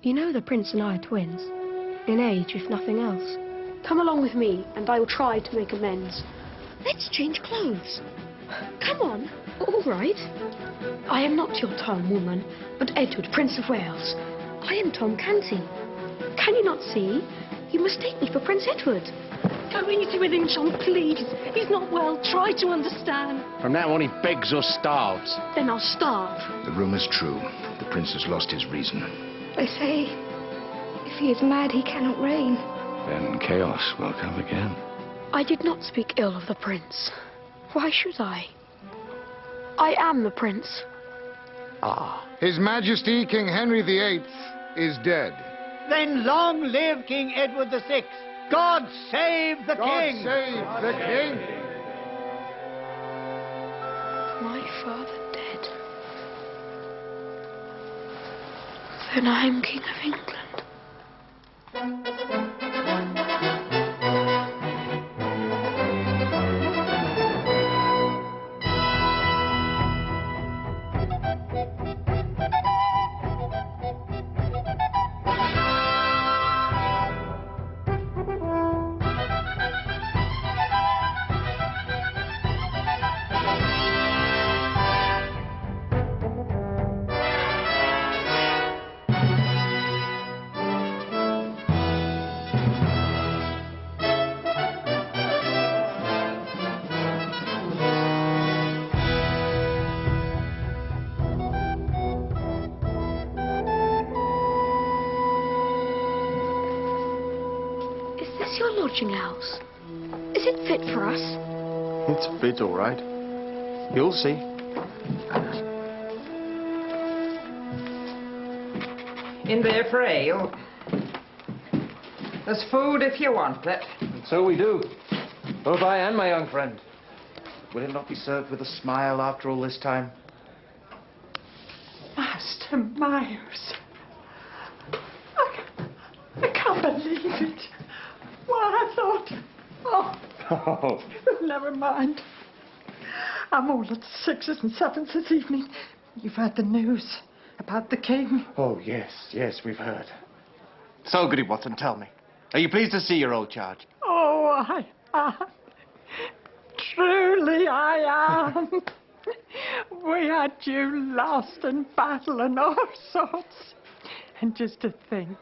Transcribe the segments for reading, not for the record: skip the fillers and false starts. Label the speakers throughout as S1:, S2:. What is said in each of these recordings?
S1: You know the Prince and I are twins. In age, if nothing else. Come along with me, and I will try to make amends. Let's change clothes. Come on. All right. I am not your Tom, woman, but Edward, Prince of Wales. I am Tom Canty. Can you not see? You mistake me for Prince Edward. Go easy with him, John, please. He's not well. Try to understand.
S2: From now on, he begs or starves.
S1: Then I'll starve.
S3: The rumour's true. The prince has lost his reason.
S4: They say, if he is mad, he cannot reign.
S3: Then chaos will come again.
S1: I did not speak ill of the prince. Why should I? I am the prince.
S3: Ah.
S5: His Majesty King Henry VIII is dead.
S6: Then long live King Edward VI. God save the king!
S5: God save the king!
S1: My father dead. Then I am King of England. Your lodging house. Is it fit for us?
S2: It's fit, all right. You'll see.
S7: In there for ale. There's food if you want it.
S2: And so we do. Both I and my young friend. Will it not be served with a smile after all this time?
S7: Master Myers. I can't believe it. Well, I thought,
S2: Oh.
S7: Never mind. I'm all at sixes and sevens this evening. You've heard the news about the king.
S2: Oh, yes, we've heard. So, Goody Watson, tell me. Are you pleased to see your old charge?
S7: Oh, I am. Truly I am. We had you lost in battle and all sorts. And just to think,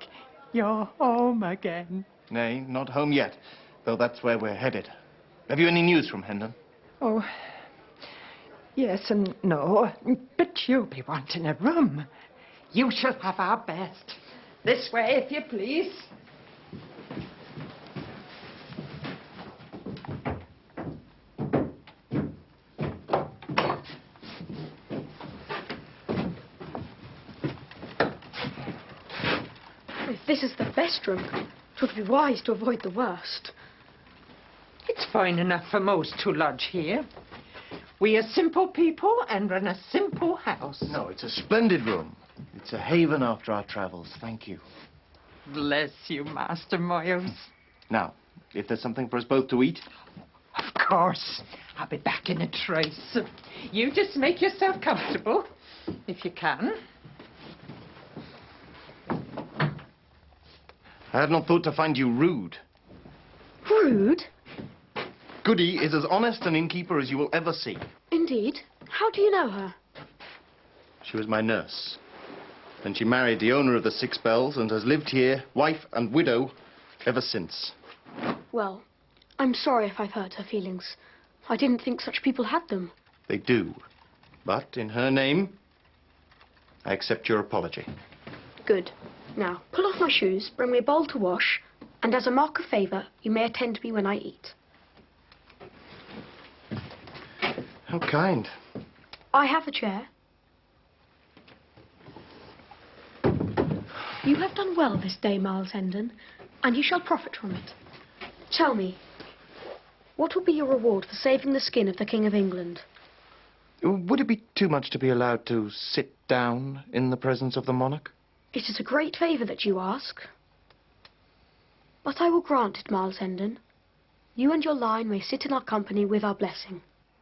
S7: you're home again.
S2: Nay, not home yet, though that's where we're headed. Have you any news from Hendon?
S7: Oh, yes and no, but you'll be wanting a room. You shall have our best. This way, if you please.
S1: If this is the best room, it would be wise to avoid the worst.
S7: It's fine enough for most who lodge here. We are simple people and run a simple house.
S2: No, it's a splendid room. It's a haven after our travels. Thank you.
S7: Bless you, Master Myers.
S2: Now, if there's something for us both to eat.
S7: Of course. I'll be back in a trace. You just make yourself comfortable, if you can.
S2: I had not thought to find you rude.
S1: Rude?
S2: Goody is as honest an innkeeper as you will ever see.
S1: Indeed. How do you know her?
S2: She was my nurse. Then she married the owner of the Six Bells and has lived here, wife and widow, ever since.
S1: Well, I'm sorry if I've hurt her feelings. I didn't think such people had them.
S2: They do. But in her name, I accept your apology.
S1: Good. Now, pull off my shoes, bring me a bowl to wash, and as a mark of favour, you may attend me when I eat.
S2: How kind.
S1: I have a chair. You have done well this day, Miles Hendon, and you shall profit from it. Tell me, what will be your reward for saving the skin of the King of England?
S2: Would it be too much to be allowed to sit down in the presence of the monarch?
S1: It is a great favour that you ask. But I will grant it, Miles Hendon. You and your line may sit in our company with our blessing.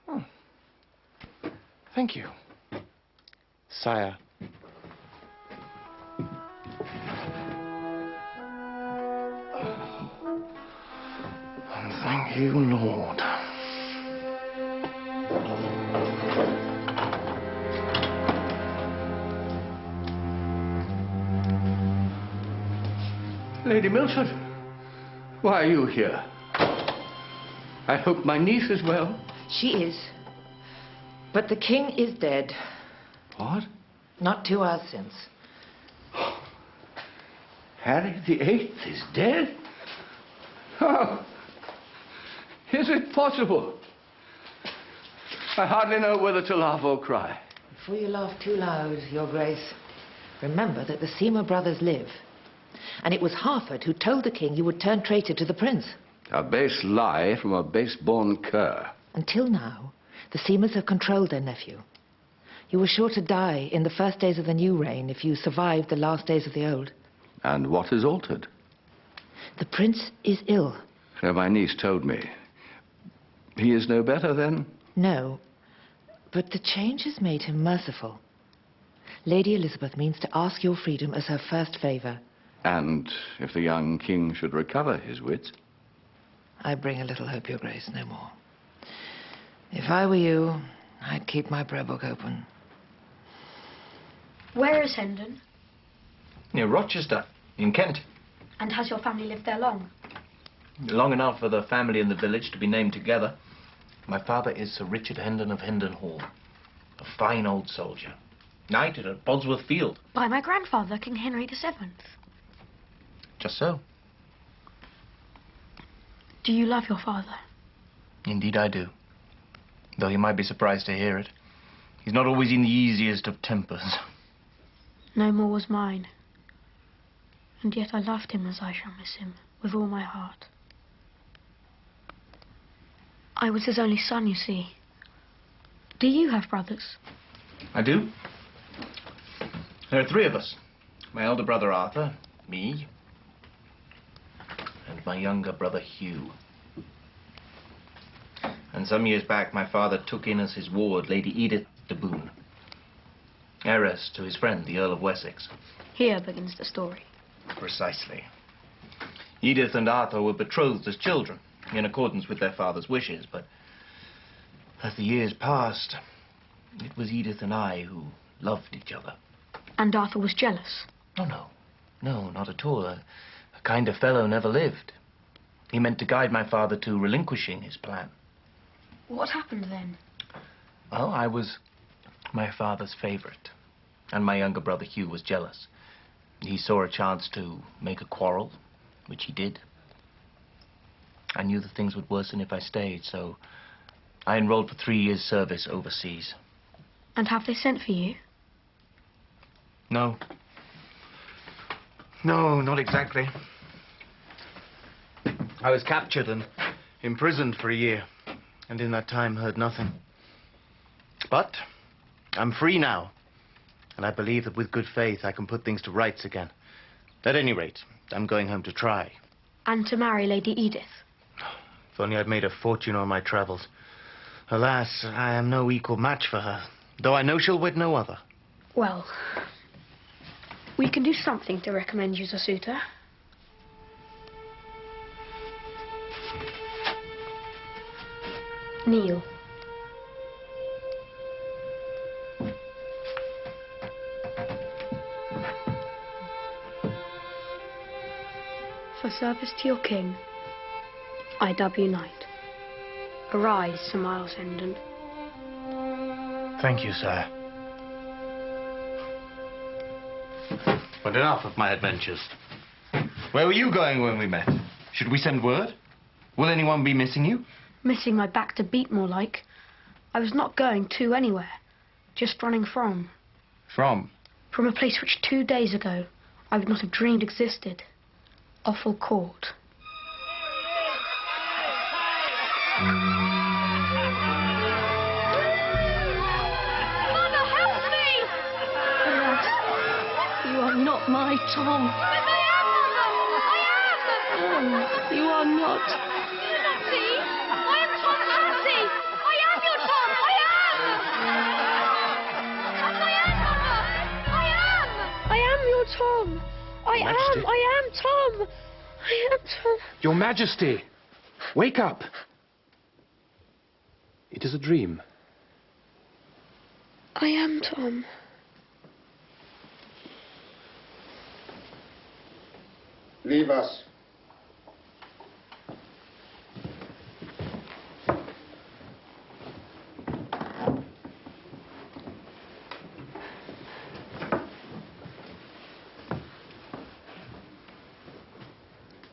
S2: Oh. Thank you, sire.
S3: you, Lord. Lady Milton, why are you here? I hope my niece is well.
S8: She is. But the king is dead.
S3: What?
S8: Not 2 hours since.
S3: Harry VIII is dead? Oh, is it possible? I hardly know whether to laugh or cry.
S8: Before you laugh too loud, Your Grace, remember that the Seymour brothers live. And it was Harford who told the king you would turn traitor to the prince.
S3: A base lie from a base-born cur.
S8: Until now, the Seymours have controlled their nephew. You were sure to die in the first days of the new reign if you survived the last days of the old.
S3: And what is altered?
S8: The prince is ill.
S3: So my niece told me. He is no better, then?
S8: No, but the change has made him merciful. Lady Elizabeth means to ask your freedom as her first favor.
S3: And if the young king should recover his wits?
S8: I bring a little hope, Your Grace, no more. If I were you, I'd keep my prayer book open.
S1: Where is Hendon?
S2: Near Rochester, in Kent.
S1: And has your family lived there long?
S2: Long enough for the family and the village to be named together. My father is Sir Richard Hendon of Hendon Hall. A fine old soldier. Knighted at Bosworth Field.
S1: By my grandfather, King Henry VII.
S2: Just so.
S1: Do you love your father?
S2: Indeed I do. Though you might be surprised to hear it. He's not always in the easiest of tempers.
S1: No more was mine. And yet I loved him as I shall miss him, with all my heart. I was his only son, you see. Do you have brothers?
S2: I do. There are 3 of us. My elder brother Arthur, me, and my younger brother Hugh. And some years back, my father took in as his ward Lady Edith de Bohun, heiress to his friend, the Earl of Wessex.
S1: Here begins the story.
S2: Precisely. Edith and Arthur were betrothed as children, in accordance with their father's wishes, but as the years passed, it was Edith and I who loved each other.
S1: And Arthur was jealous?
S2: Oh, no. No, not at all. A kinder fellow never lived. He meant to guide my father to relinquishing his plan.
S1: What happened then?
S2: Well, I was my father's favorite, and my younger brother Hugh was jealous. He saw a chance to make a quarrel, which he did. I knew that things would worsen if I stayed, so I enrolled for 3 years' service overseas.
S1: And have they sent for you?
S2: No. No, not exactly. I was captured and imprisoned for a year, and in that time heard nothing. But I'm free now, and I believe that with good faith I can put things to rights again. At any rate, I'm going home to try.
S1: And to marry Lady Edith?
S2: If only I'd made a fortune on my travels. Alas, I am no equal match for her, though I know she'll wed no other.
S1: Well, we can do something to recommend you as a suitor. Kneel. For service to your king, I dub you knight. Arise, Sir Miles Hendon.
S2: Thank you, sir. But enough of my adventures. Where were you going when we met? Should we send word? Will anyone be missing you?
S1: Missing my back to beat, more like. I was not going to anywhere. Just running from.
S2: From?
S1: From a place which 2 days ago I would not have dreamed existed. Offal Court.
S4: Mother, help me!
S1: Alas, you are not my Tom.
S4: But I am, Mother! I am!
S1: No, you are not.
S4: Do you not see? I am Tom Clancy! I am your Tom! I am! Yes, I am, Mother! I am!
S1: I am your Tom.
S2: Majesty.
S1: I am Tom. I am Tom.
S3: Your Majesty!
S9: Wake up! It is a dream.
S1: I am Tom.
S5: Leave us.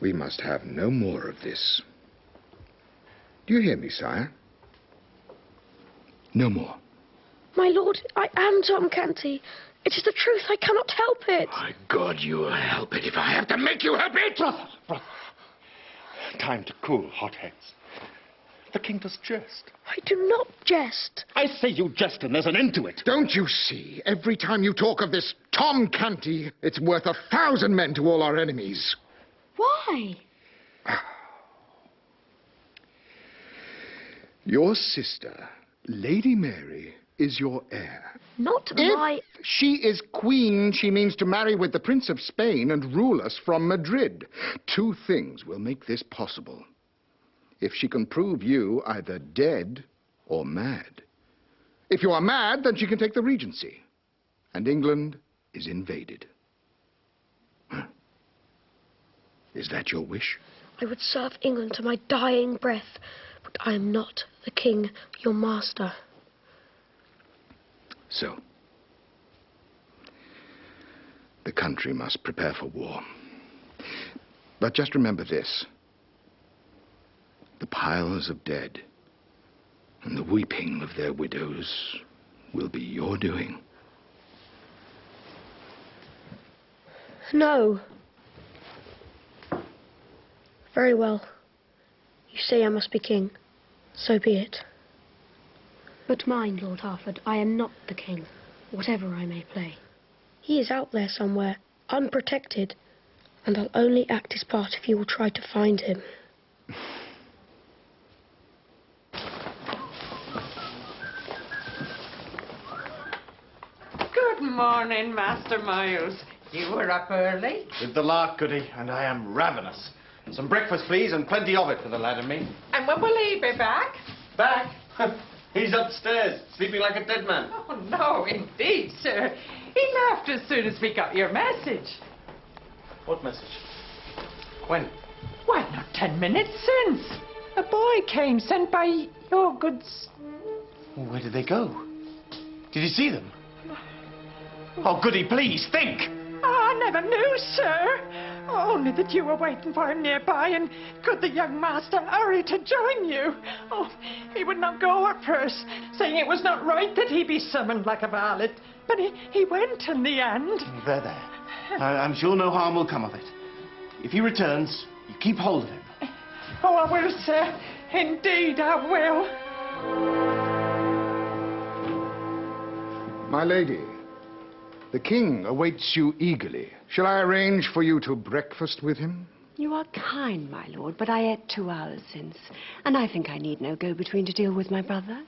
S5: We must have no more of this. Do you hear me, sire? No more.
S1: My lord, I am Tom Canty. It is the truth. I cannot help it.
S5: My God, you will help it if I have to make you help it!
S9: Brother! Time to cool hot heads. The king does jest.
S1: I do not jest.
S9: I say you jest and there's an end to it.
S5: Don't you see? Every time you talk of this Tom Canty, it's worth 1,000 men to all our enemies.
S1: Why?
S5: Your sister, Lady Mary, is your heir.
S1: Not my...
S5: If she is queen, she means to marry with the Prince of Spain and rule us from Madrid. 2 things will make this possible. If she can prove you either dead or mad. If you are mad, then she can take the regency. And England is invaded. Huh? Is that your wish?
S1: I would serve England to my dying breath, but I am not the king, your master.
S5: So, the country must prepare for war. But just remember this. The piles of dead and the weeping of their widows will be your doing.
S1: No. Very well. You say I must be king. So be it. But mind, Lord Harford, I am not the king, whatever I may play. He is out there somewhere, unprotected, and I'll only act his part if you will try to find him.
S7: Good morning, Master Miles. You were up early?
S10: With the lark, Goody, and I am ravenous. Some breakfast, please, and plenty of it for the lad and me.
S7: And when will he be back?
S10: Back? He's upstairs, sleeping like a dead man.
S7: Oh, no, indeed, sir. He left as soon as we got your message.
S10: What message? When?
S7: Why, not 10 minutes since. A boy came sent by your goods.
S10: Well, where did they go? Did you see them? Oh, Goody, please, think!
S7: Oh, I never knew, sir. Only that you were waiting for him nearby, and could the young master hurry to join you? Oh, he would not go at first, saying it was not right that he be summoned like a varlet. But he went in the end.
S10: There. I'm sure no harm will come of it. If he returns, you keep hold of him.
S7: Oh, I will, sir. Indeed, I will.
S5: My lady, the king awaits you eagerly. Shall I arrange for you to breakfast with him?
S11: You are kind, my lord, but I ate 2 hours since, and I think I need no go-between to deal with my brother.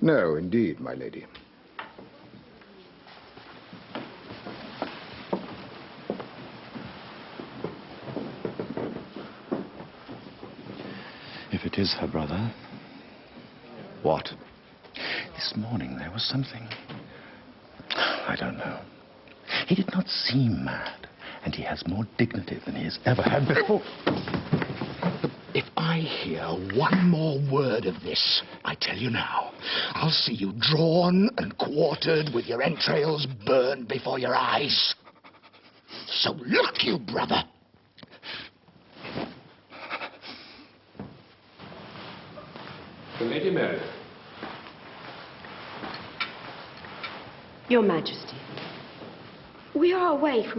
S5: No, indeed, my lady.
S9: If it is her brother... What? This morning there was something... I don't know. He did not seem mad, and he has more dignity than he has ever had before.
S5: If I hear one more word of this, I tell you now, I'll see you drawn and quartered with your entrails burned before your eyes. So look you, brother.
S9: Lady Mary.
S11: Your Majesty.
S1: We are away from